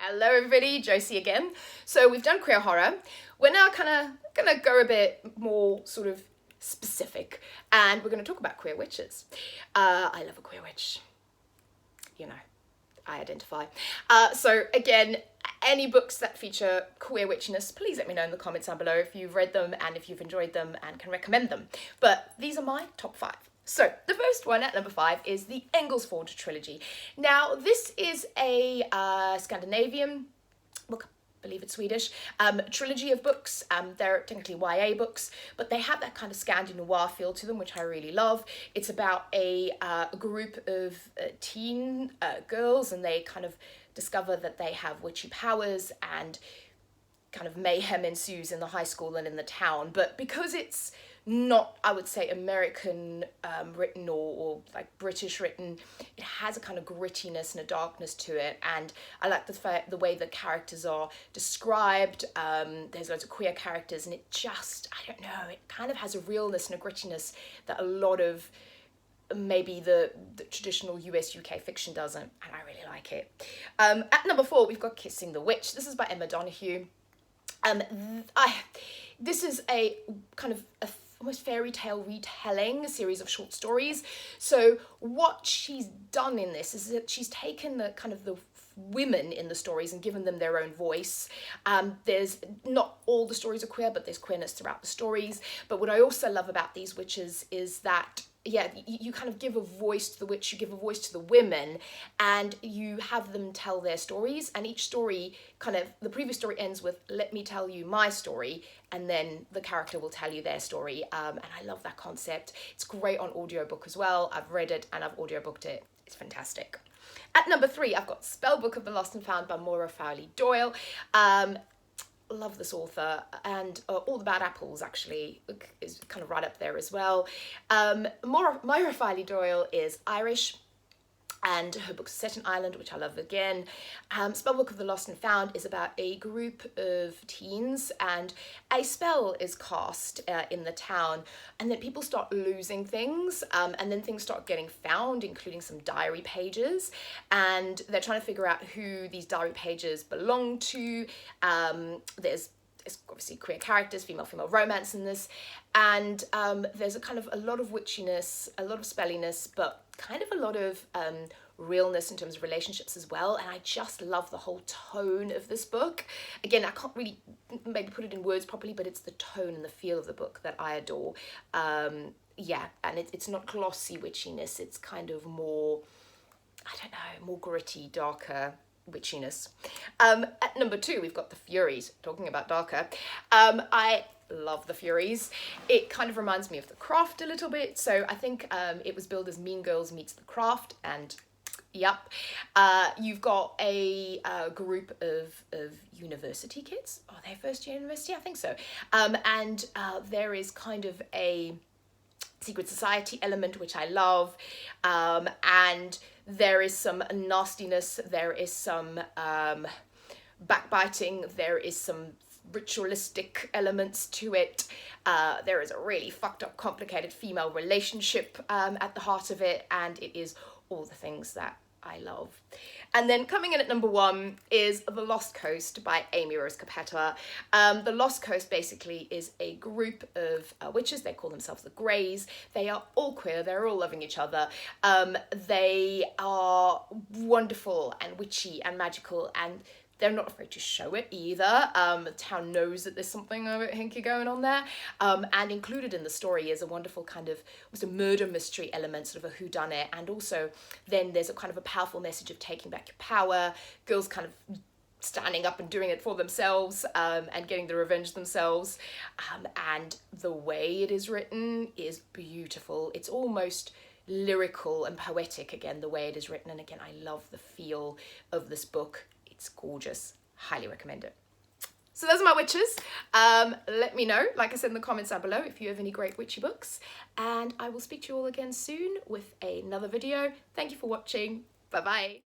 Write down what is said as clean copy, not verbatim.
Hello everybody, Josie again. So we've done queer horror. We're now kind of gonna go a bit more sort of specific, and we're gonna talk about queer witches. I love a queer witch. You know, I identify. So again, any books that feature queer witchiness, please let me know in the comments down below if you've read them and if you've enjoyed them and can recommend them. But these are my top 5. So the first one at number 5 is the Engelsfors trilogy. Now this is a Scandinavian book, I believe it's Swedish, trilogy of books. They're technically YA books, but they have that kind of Scandi noir feel to them, which I really love. It's about a group of teen girls, and they kind of discover that they have witchy powers, and kind of mayhem ensues in the high school and in the town. But because it's not, I would say, American written or like British written, it has a kind of grittiness and a darkness to it, and I like the way the characters are described. There's loads of queer characters, and it just, I don't know, it kind of has a realness and a grittiness that a lot of maybe the traditional US UK fiction doesn't, and I really like it. At number 4 we've got Kissing the Witch. This is by Emma Donoghue. This is a kind of almost fairy tale retelling, a series of short stories. So what she's done in this is that she's taken the kind of the women in the stories and given them their own voice. There's not all the stories are queer, but there's queerness throughout the stories. But what I also love about these witches is that, yeah, you kind of give a voice to the witch, you give a voice to the women, and you have them tell their stories, and each story kind of, the previous story ends with, let me tell you my story, and then the character will tell you their story, and I love that concept. It's great on audiobook as well. I've read it and I've audiobooked it. It's fantastic. At number 3, I've got Spellbook of the Lost and Found by Moira Fowley-Doyle. Love this author, and All the Bad Apples actually is kind of right up there as well. Moira Fowley-Doyle is Irish, and her books are set in Ireland, which I love again. Spellbook of the Lost and Found is about a group of teens, and a spell is cast in the town, and then people start losing things, and then things start getting found, including some diary pages, and they're trying to figure out who these diary pages belong to. There's obviously queer characters, female romance in this, and there's a lot of witchiness, a lot of spelliness, but kind of a lot of realness in terms of relationships as well, and I just love the whole tone of this book. Again, I can't really maybe put it in words properly, but it's the tone and the feel of the book that I adore. Yeah, and it's not glossy witchiness, it's kind of more, I don't know, more gritty, darker witchiness. At number 2 we've got the Furies. Talking about darker, I love the Furies. It kind of reminds me of The Craft a little bit, so I think it was billed as Mean Girls meets The Craft, and yep. You've got a group of university kids. Oh, their first year university, I think so. And there is kind of a secret society element, which I love, and there is some nastiness, there is some backbiting, there is some ritualistic elements to it. There is a really fucked up, complicated female relationship at the heart of it, and it is all the things that I love. And then coming in at number 1 is The Lost Coast by Amy Rose Capetta. The Lost Coast basically is a group of witches. They call themselves the Greys. They are all queer. They're all loving each other. They are wonderful and witchy and magical, and they're not afraid to show it either. The town knows that there's something a bit hinky going on there. And included in the story is a wonderful kind of almost a murder mystery element, sort of a whodunit. And also then there's a kind of a powerful message of taking back your power, girls kind of standing up and doing it for themselves, and getting the revenge themselves. And the way it is written is beautiful. It's almost lyrical and poetic, again, the way it is written. And again, I love the feel of this book. It's gorgeous. Highly recommend it. So those are my witches. Let me know, like I said, in the comments down below, if you have any great witchy books, and I will speak to you all again soon with another video. Thank you for watching. Bye bye.